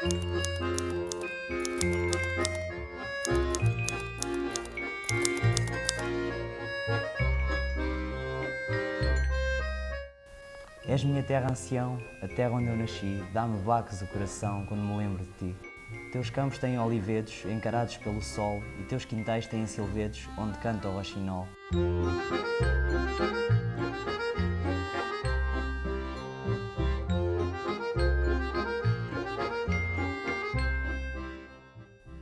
És minha terra ancião, a terra onde eu nasci, dá-me baques o coração quando me lembro de ti. Teus campos têm olivedos encarados pelo sol e teus quintais têm silvedos onde canta o roxinol.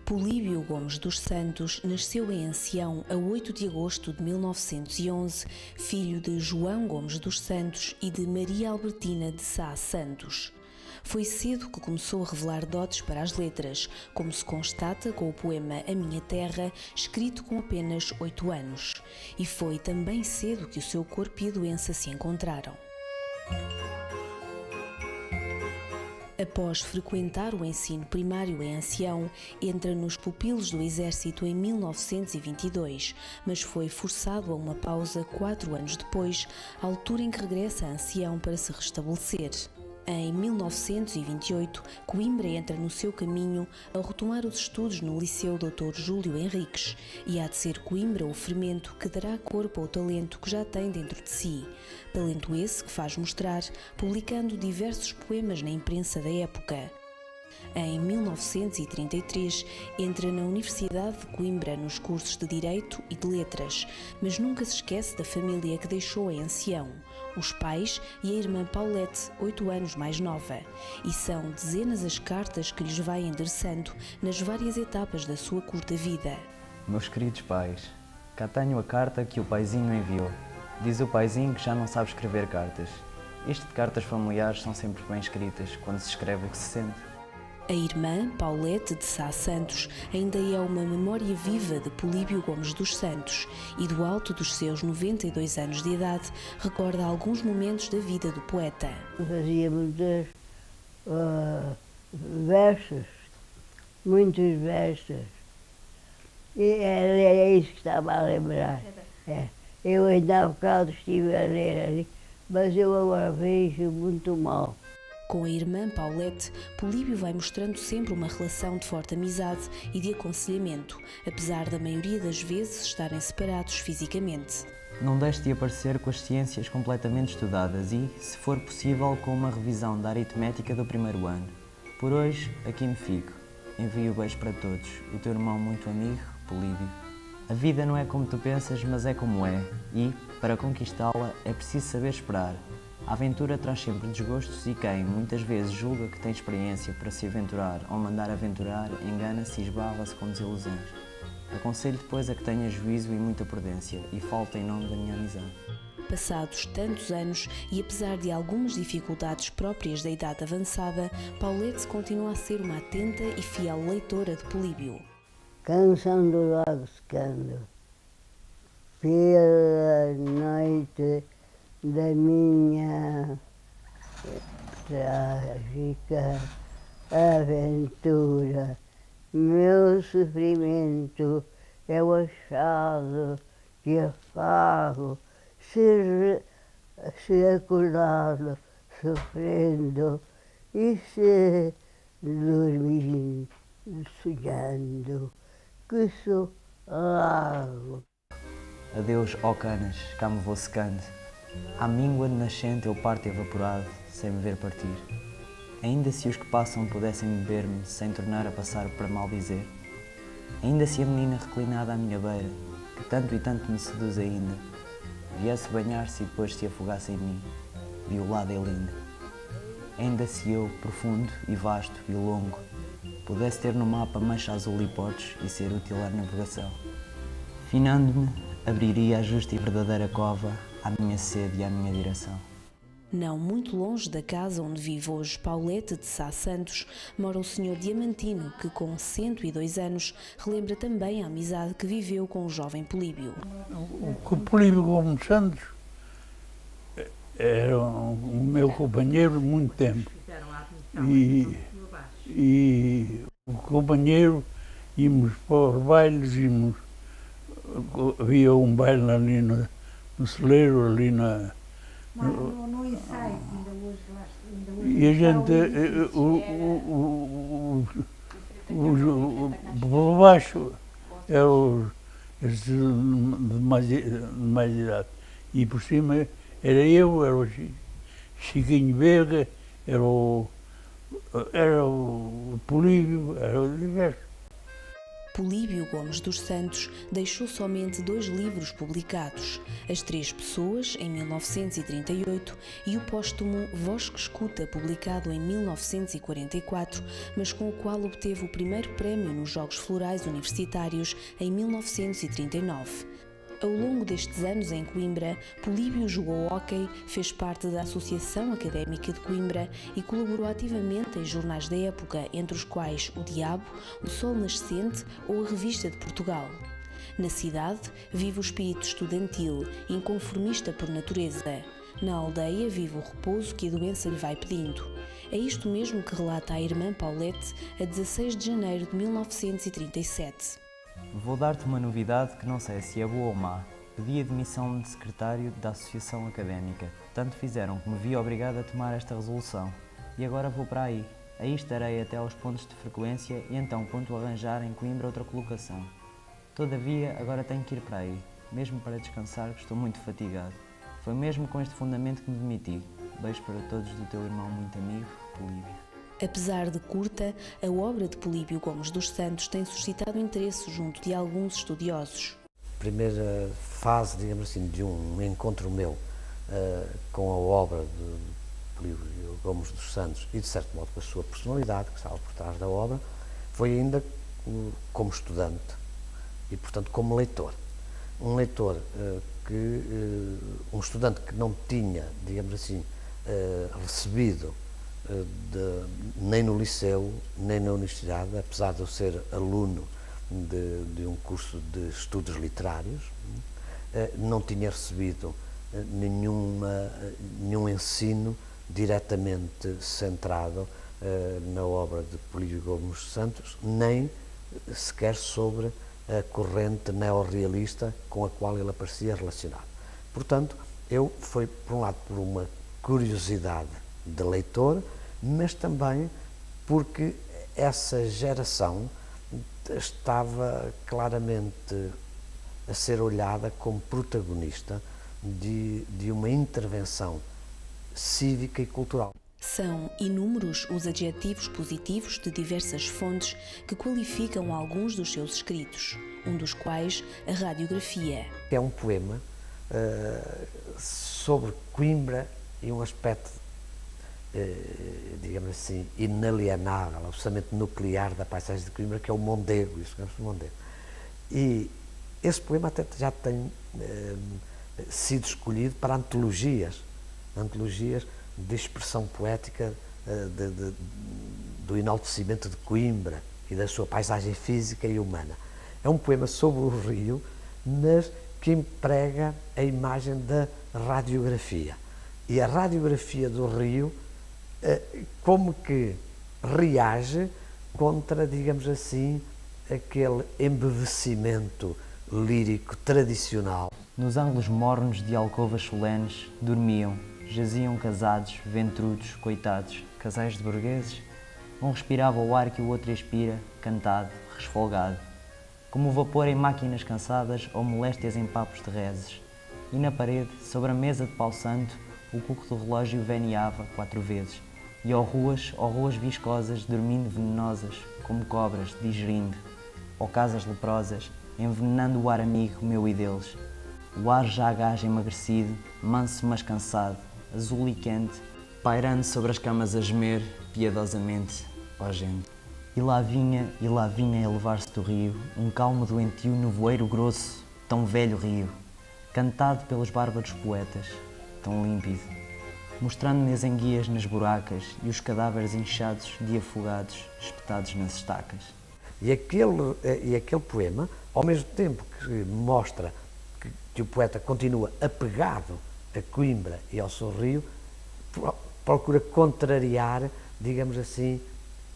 Políbio Gomes dos Santos nasceu em Ancião a 8 de agosto de 1911, filho de João Gomes dos Santos e de Maria Albertina de Sá Santos. Foi cedo que começou a revelar dotes para as letras, como se constata com o poema A Minha Terra, escrito com apenas 8 anos. E foi também cedo que o seu corpo e a doença se encontraram. Após frequentar o ensino primário em Ancião, entra nos pupilos do Exército em 1922, mas foi forçado a uma pausa 4 anos depois, à altura em que regressa a Ancião para se restabelecer. Em 1928, Coimbra entra no seu caminho ao retomar os estudos no Liceu Dr. Júlio Henriques, e há de ser Coimbra o fermento que dará corpo ao talento que já tem dentro de si. Talento esse que faz mostrar, publicando diversos poemas na imprensa da época. Em 1933, entra na Universidade de Coimbra nos cursos de Direito e de Letras, mas nunca se esquece da família que deixou em Ancião, os pais e a irmã Paulette, 8 anos mais nova, e são dezenas as cartas que lhes vai endereçando nas várias etapas da sua curta vida. Meus queridos pais, cá tenho a carta que o paizinho enviou. Diz o paizinho que já não sabe escrever cartas. Isto de cartas familiares são sempre bem escritas, quando se escreve o que se sente. A irmã, Paulette de Sá Santos, ainda é uma memória viva de Políbio Gomes dos Santos e, do alto dos seus 92 anos de idade, recorda alguns momentos da vida do poeta. Fazia muitos versos, e era isso que estava a lembrar. Eu ainda há bocado estive a ler ali, mas eu agora vejo muito mal. Com a irmã Paulette, Políbio vai mostrando sempre uma relação de forte amizade e de aconselhamento, apesar da maioria das vezes estarem separados fisicamente. Não deixe de aparecer com as ciências completamente estudadas e, se for possível, com uma revisão da aritmética do primeiro ano. Por hoje, aqui me fico. Envio beijo para todos. O teu irmão muito amigo, Políbio. A vida não é como tu pensas, mas é como é. E, para conquistá-la, é preciso saber esperar. A aventura traz sempre desgostos e quem, muitas vezes, julga que tem experiência para se aventurar ou mandar aventurar, engana-se e esbarra-se com desilusões. Aconselho depois a que tenha juízo e muita prudência e falta em nome da minha amizade. Passados tantos anos e apesar de algumas dificuldades próprias da idade avançada, Paulette continua a ser uma atenta e fiel leitora de Políbio. Canção do lago secando, pela noite da minha trágica aventura, meu sofrimento é o achado que afago, se acordado sofrendo e se dormir sonhando que sou lago. Adeus, ó canas, cá me vou secando. À míngua de nascente eu parto evaporado, sem me ver partir. Ainda se os que passam pudessem beber-me, sem tornar a passar para mal dizer. Ainda se a menina reclinada à minha beira, que tanto e tanto me seduz ainda, viesse banhar-se e depois se afogasse em mim, violada e linda. Ainda se eu, profundo e vasto e longo, pudesse ter no mapa mancha azul e potes e ser útil à navegação. Finando-me, abriria a justa e verdadeira cova à minha sede e à minha direção. Não muito longe da casa onde vive hoje Paulette de Sá Santos, mora o Sr. Diamantino, que com 102 anos relembra também a amizade que viveu com o jovem Políbio. O Políbio Gomes Santos era o meu companheiro de muito tempo. E o companheiro, íamos para os bailes, havia um baile ali no celeiro, ali na... No ensaio, ainda E a gente, por baixo, é os de mais idade. E por cima era eu, era o Chiquinho Vega, era o Políbio, era o diverso. Políbio Gomes dos Santos deixou somente 2 livros publicados, As Três Pessoas, em 1938, e o póstumo Voz que Escuta, publicado em 1944, mas com o qual obteve o primeiro prémio nos Jogos Florais Universitários em 1939. Ao longo destes anos em Coimbra, Políbio jogou hóquei, fez parte da Associação Académica de Coimbra e colaborou ativamente em jornais da época, entre os quais O Diabo, O Sol Nascente ou a Revista de Portugal. Na cidade, vive o espírito estudantil, inconformista por natureza. Na aldeia, vive o repouso que a doença lhe vai pedindo. É isto mesmo que relata a irmã Paulette a 16 de janeiro de 1937. Vou dar-te uma novidade que não sei se é boa ou má. Pedi admissão de secretário da Associação Académica. Tanto fizeram que me vi obrigado a tomar esta resolução. E agora vou para aí. Aí estarei até aos pontos de frequência e então conto arranjar em Coimbra outra colocação. Todavia, agora tenho que ir para aí, mesmo para descansar, que estou muito fatigado. Foi mesmo com este fundamento que me demiti. Beijo para todos do teu irmão muito amigo, Políbio. Apesar de curta, a obra de Políbio Gomes dos Santos tem suscitado interesse junto de alguns estudiosos. Primeira fase, digamos assim, de um encontro meu com a obra de Políbio Gomes dos Santos e, de certo modo, com a sua personalidade, que estava por trás da obra, foi ainda como estudante e, portanto, como leitor. Um leitor um estudante que não tinha, digamos assim, recebido nem no liceu, nem na universidade, apesar de eu ser aluno de um curso de estudos literários, não tinha recebido nenhum ensino diretamente centrado na obra de Políbio Gomes dos Santos, nem sequer sobre a corrente neorrealista com a qual ele aparecia relacionado. Portanto, foi, por um lado, por uma curiosidade de leitor, mas também porque essa geração estava claramente a ser olhada como protagonista de uma intervenção cívica e cultural. São inúmeros os adjetivos positivos de diversas fontes que qualificam alguns dos seus escritos, um dos quais a radiografia. É um poema sobre Coimbra e um aspecto, digamos assim, inalienável, absolutamente nuclear da paisagem de Coimbra, que é o Mondego, isso chama-se Mondego. E esse poema até já tem sido escolhido para antologias de expressão poética do enaltecimento de Coimbra e da sua paisagem física e humana. É um poema sobre o rio, mas que emprega a imagem da radiografia. E a radiografia do rio como que reage contra, digamos assim, aquele embevecimento lírico tradicional. Nos ângulos mornos de alcovas solenes dormiam, jaziam casados, ventrudos, coitados, casais de burgueses. Um respirava o ar que o outro expira, cantado, resfolgado, como o vapor em máquinas cansadas ou moléstias em papos de reses. E na parede, sobre a mesa de pau santo, o cuco do relógio veneava 4 vezes, e ou ruas viscosas, dormindo venenosas, como cobras, digerindo, ou casas leprosas, envenenando o ar amigo meu e deles. O ar já gás emagrecido, manso mas cansado, azul e quente, pairando sobre as camas a gemer, piedosamente, ó gente. E lá vinha a elevar-se do rio, um calmo doentio no voeiro grosso, tão velho rio, cantado pelos bárbaros poetas, tão límpido, mostrando-me as enguias nas buracas e os cadáveres inchados de afogados, espetados nas estacas. E aquele poema, ao mesmo tempo que mostra que o poeta continua apegado a Coimbra e ao seu rio, procura contrariar, digamos assim,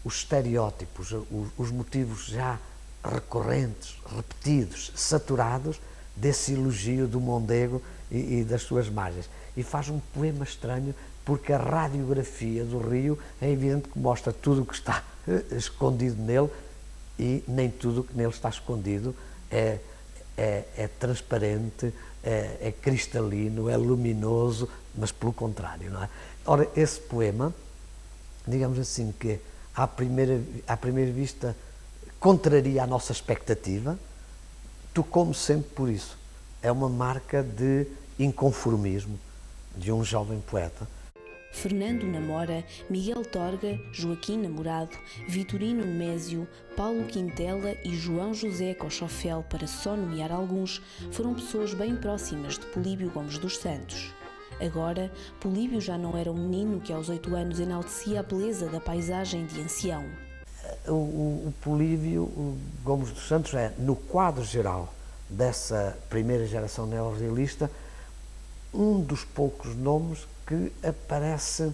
os estereótipos, os motivos já recorrentes, repetidos, saturados desse elogio do Mondego e das suas margens. E faz um poema estranho porque a radiografia do rio é evidente que mostra tudo o que está escondido nele e nem tudo o que nele está escondido é transparente, é cristalino, é luminoso, mas pelo contrário, não é? Ora, esse poema, digamos assim, que à primeira vista contraria a nossa expectativa, tocou-me sempre por isso. É uma marca de inconformismo de um jovem poeta. Fernando Namora, Miguel Torga, Joaquim Namorado, Vitorino Nemésio, Paulo Quintela e João José Cochofel, para só nomear alguns, foram pessoas bem próximas de Políbio Gomes dos Santos. Agora, Políbio já não era um menino que aos 8 anos enaltecia a beleza da paisagem de ancião. O Políbio Gomes dos Santos é, no quadro geral dessa primeira geração neorrealista, um dos poucos nomes que aparece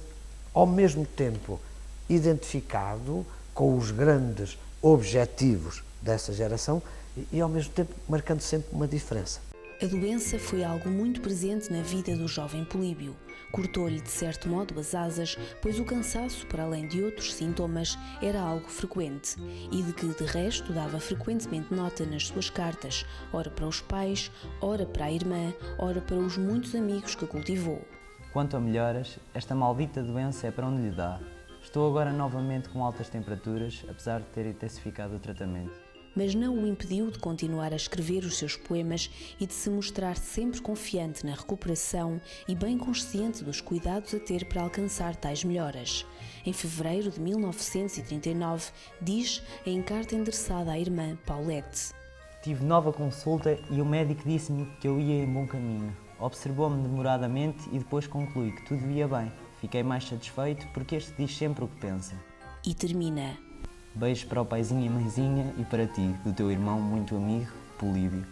ao mesmo tempo identificado com os grandes objetivos dessa geração e ao mesmo tempo marcando sempre uma diferença. A doença foi algo muito presente na vida do jovem Políbio. Cortou-lhe de certo modo as asas, pois o cansaço, para além de outros sintomas, era algo frequente e de que, de resto, dava frequentemente nota nas suas cartas, ora para os pais, ora para a irmã, ora para os muitos amigos que cultivou. Quanto a melhoras, esta maldita doença é para onde lhe dá. Estou agora novamente com altas temperaturas, apesar de ter intensificado o tratamento. Mas não o impediu de continuar a escrever os seus poemas e de se mostrar sempre confiante na recuperação e bem consciente dos cuidados a ter para alcançar tais melhoras. Em fevereiro de 1939, diz em carta endereçada à irmã Paulette: Tive nova consulta e o médico disse-me que eu ia em bom caminho. Observou-me demoradamente e depois conclui que tudo ia bem. Fiquei mais satisfeito porque este diz sempre o que pensa. E termina: Beijos para o paizinho e mãezinha e para ti, do teu irmão muito amigo, Políbio.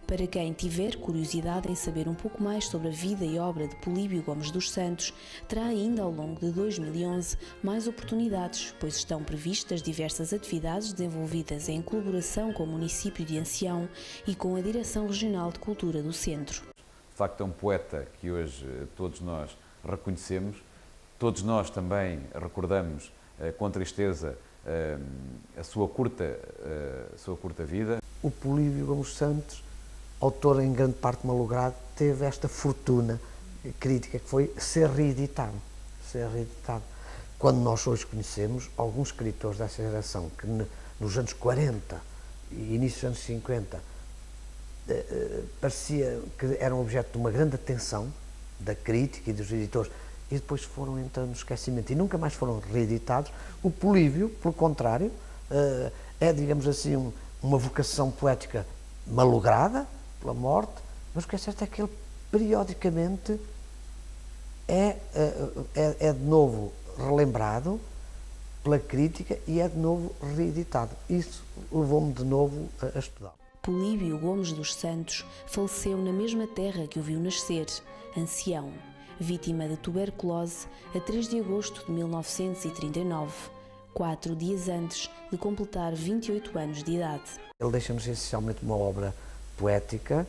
Para quem tiver curiosidade em saber um pouco mais sobre a vida e obra de Políbio Gomes dos Santos, terá ainda ao longo de 2011 mais oportunidades, pois estão previstas diversas atividades desenvolvidas em colaboração com o município de Ancião e com a Direção Regional de Cultura do Centro. De facto, é um poeta que hoje todos nós reconhecemos, todos nós também recordamos com tristeza a sua curta vida. O Políbio Gomes dos Santos, autor em grande parte malogrado, teve esta fortuna crítica que foi ser reeditado. Quando nós hoje conhecemos alguns escritores dessa geração que nos anos 40 e início dos anos 50 parecia que eram objeto de uma grande atenção da crítica e dos editores e depois foram entrando no esquecimento e nunca mais foram reeditados. O Políbio, pelo contrário, é, digamos assim, uma vocação poética malograda pela morte, mas o que é certo é que ele periodicamente é de novo relembrado pela crítica e é de novo reeditado. Isso levou-me de novo a estudar. Políbio Gomes dos Santos faleceu na mesma terra que o viu nascer, Ancião, vítima de tuberculose a 3 de agosto de 1939, 4 dias antes de completar 28 anos de idade. Ele deixa-nos essencialmente uma obra poética,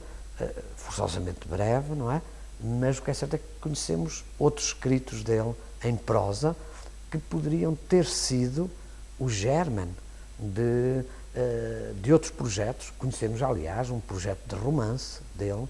forçosamente breve, não é? Mas o que é certo é que conhecemos outros escritos dele em prosa que poderiam ter sido o germen de outros projetos. Conhecemos, aliás, um projeto de romance dele.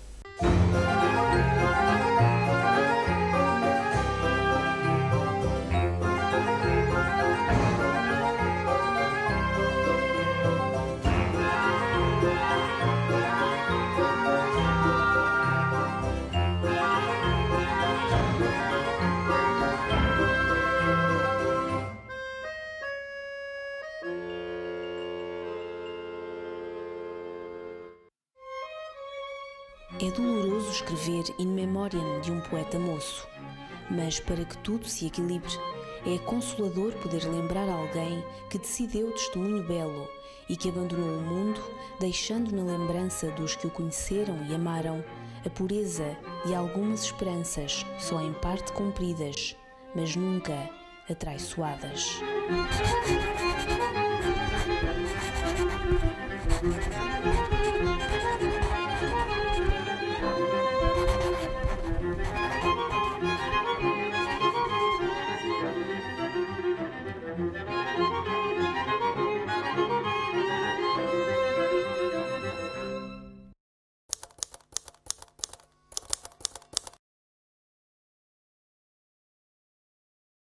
É doloroso escrever in memoriam de um poeta moço, mas para que tudo se equilibre, é consolador poder lembrar alguém que decideu testemunho belo e que abandonou o mundo, deixando na lembrança dos que o conheceram e amaram a pureza de algumas esperanças só em parte cumpridas, mas nunca atraiçoadas. Música